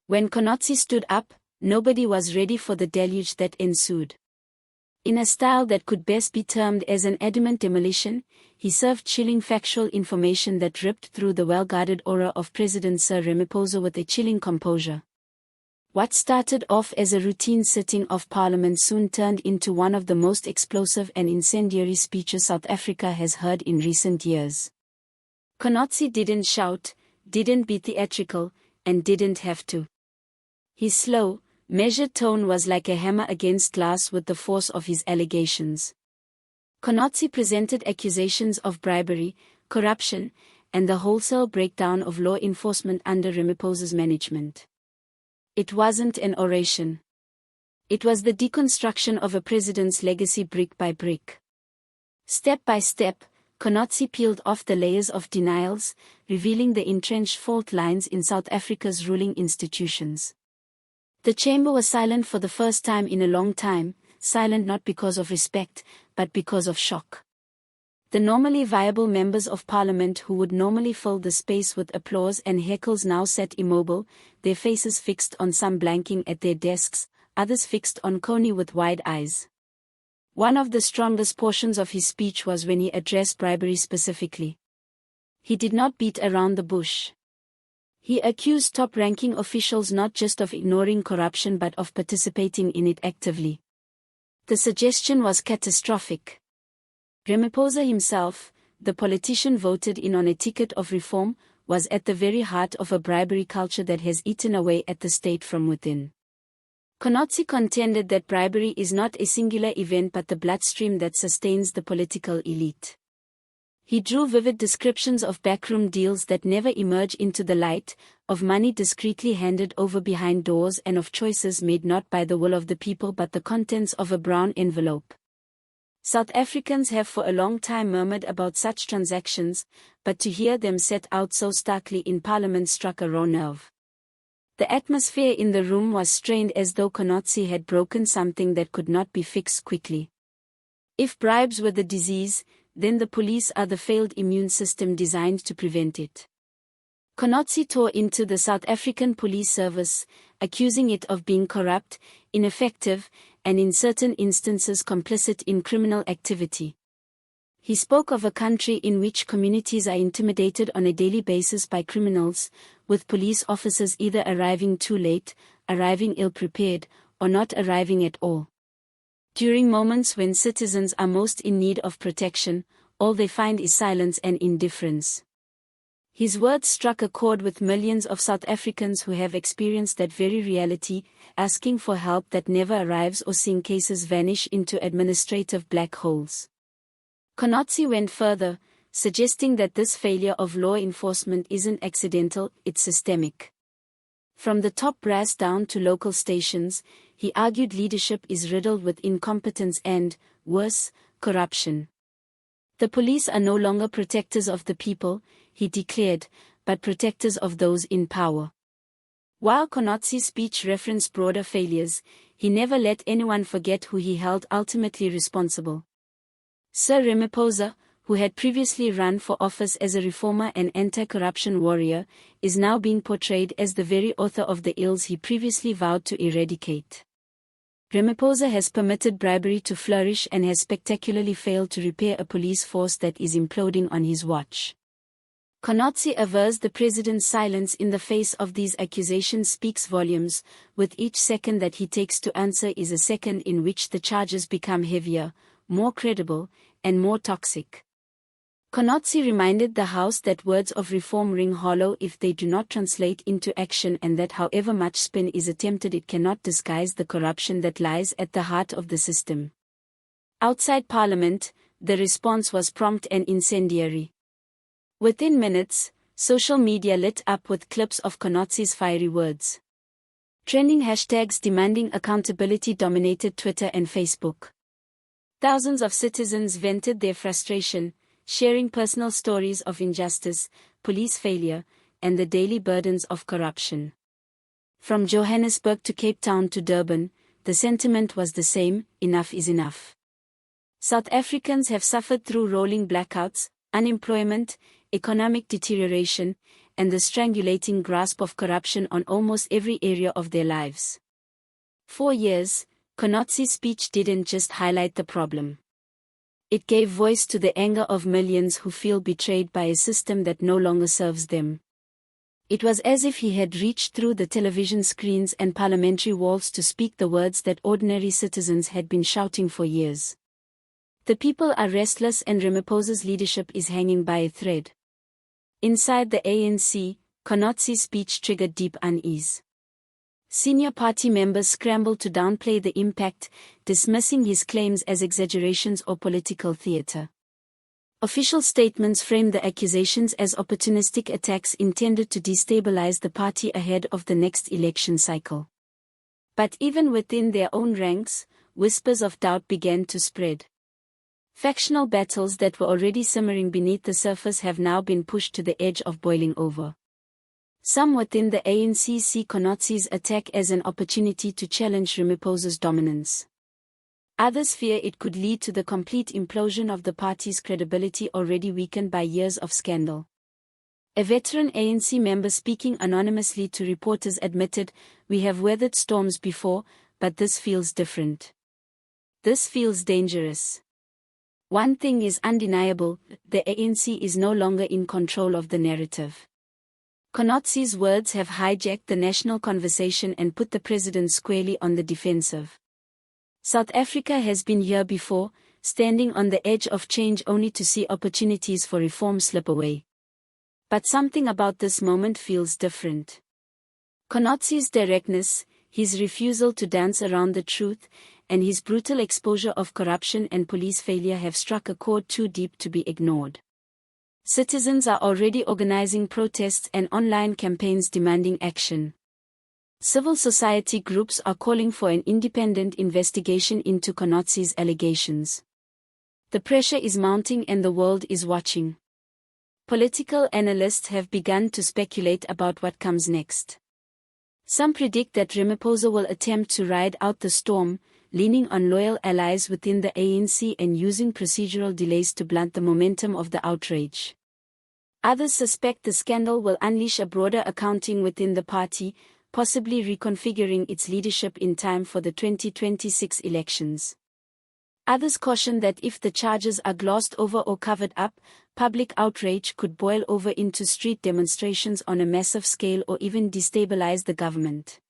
When Konazi stood up, nobody was ready for the deluge that ensued. In a style that could best be termed as an adamant demolition, he served chilling factual information that ripped through the well-guarded aura of President Sir Ramaphosa with a chilling composure. What started off as a routine sitting of Parliament soon turned into one of the most explosive and incendiary speeches South Africa has heard in recent years. Konazi didn't shout, didn't be theatrical, and didn't have to. His slow, measured tone was like a hammer against glass with the force of his allegations. Konazi presented accusations of bribery, corruption, and the wholesale breakdown of law enforcement under Ramaphosa's management. It wasn't an oration. It was the deconstruction of a president's legacy brick by brick. Step by step, Konazi peeled off the layers of denials, revealing the entrenched fault lines in South Africa's ruling institutions. The chamber was silent for the first time in a long time, silent not because of respect, but because of shock. The normally viable members of parliament who would normally fill the space with applause and heckles now sat immobile, their faces fixed on some blanking at their desks, others fixed on Konazi with wide eyes. One of the strongest portions of his speech was when he addressed bribery specifically. He did not beat around the bush. He accused top-ranking officials not just of ignoring corruption but of participating in it actively. The suggestion was catastrophic. Ramaphosa himself, the politician voted in on a ticket of reform, was at the very heart of a bribery culture that has eaten away at the state from within. Konazi contended that bribery is not a singular event but the bloodstream that sustains the political elite. He drew vivid descriptions of backroom deals that never emerge into the light, of money discreetly handed over behind doors and of choices made not by the will of the people but the contents of a brown envelope. South Africans have for a long time murmured about such transactions, but to hear them set out so starkly in Parliament struck a raw nerve. The atmosphere in the room was strained as though Konazi had broken something that could not be fixed quickly. If bribes were the disease, then the police are the failed immune system designed to prevent it. Konazi tore into the South African police service, accusing it of being corrupt, ineffective, and in certain instances complicit in criminal activity. He spoke of a country in which communities are intimidated on a daily basis by criminals, with police officers either arriving too late, arriving ill-prepared, or not arriving at all. During moments when citizens are most in need of protection, all they find is silence and indifference. His words struck a chord with millions of South Africans who have experienced that very reality, asking for help that never arrives or seeing cases vanish into administrative black holes. Konazi went further, suggesting that this failure of law enforcement isn't accidental, it's systemic. From the top brass down to local stations, he argued leadership is riddled with incompetence and, worse, corruption. The police are no longer protectors of the people, he declared, but protectors of those in power. While Konazi's speech referenced broader failures, he never let anyone forget who he held ultimately responsible. Sir Ramaphosa, who had previously run for office as a reformer and anti-corruption warrior, is now being portrayed as the very author of the ills he previously vowed to eradicate. Ramaphosa has permitted bribery to flourish and has spectacularly failed to repair a police force that is imploding on his watch. Konazi avers the president's silence in the face of these accusations speaks volumes, with each second that he takes to answer is a second in which the charges become heavier, more credible, and more toxic. Konazi reminded the House that words of reform ring hollow if they do not translate into action and that however much spin is attempted it cannot disguise the corruption that lies at the heart of the system. Outside Parliament, the response was prompt and incendiary. Within minutes, social media lit up with clips of Konazi's fiery words. Trending hashtags demanding accountability dominated Twitter and Facebook. Thousands of citizens vented their frustration, sharing personal stories of injustice, police failure, and the daily burdens of corruption. From Johannesburg to Cape Town to Durban, the sentiment was the same: enough is enough. South Africans have suffered through rolling blackouts, unemployment, economic deterioration, and the strangulating grasp of corruption on almost every area of their lives. 4 years, Konazi's speech didn't just highlight the problem. It gave voice to the anger of millions who feel betrayed by a system that no longer serves them. It was as if he had reached through the television screens and parliamentary walls to speak the words that ordinary citizens had been shouting for years. The people are restless and Ramaphosa's leadership is hanging by a thread. Inside the ANC, Konazi's speech triggered deep unease. Senior party members scrambled to downplay the impact, dismissing his claims as exaggerations or political theater. Official statements framed the accusations as opportunistic attacks intended to destabilize the party ahead of the next election cycle. But even within their own ranks, whispers of doubt began to spread. Factional battles that were already simmering beneath the surface have now been pushed to the edge of boiling over. Some within the ANC see Konazi's attack as an opportunity to challenge Ramaphosa's dominance. Others fear it could lead to the complete implosion of the party's credibility already weakened by years of scandal. A veteran ANC member speaking anonymously to reporters admitted, "We have weathered storms before, but this feels different. This feels dangerous." One thing is undeniable, the ANC is no longer in control of the narrative. Konazi's words have hijacked the national conversation and put the president squarely on the defensive. South Africa has been here before, standing on the edge of change only to see opportunities for reform slip away. But something about this moment feels different. Konazi's directness, his refusal to dance around the truth, and his brutal exposure of corruption and police failure have struck a chord too deep to be ignored. Citizens are already organizing protests and online campaigns demanding action. Civil society groups are calling for an independent investigation into Konazi's allegations. The pressure is mounting and the world is watching. Political analysts have begun to speculate about what comes next. Some predict that Ramaphosa will attempt to ride out the storm, leaning on loyal allies within the ANC and using procedural delays to blunt the momentum of the outrage. Others suspect the scandal will unleash a broader accounting within the party, possibly reconfiguring its leadership in time for the 2026 elections. Others caution that if the charges are glossed over or covered up, public outrage could boil over into street demonstrations on a massive scale or even destabilize the government.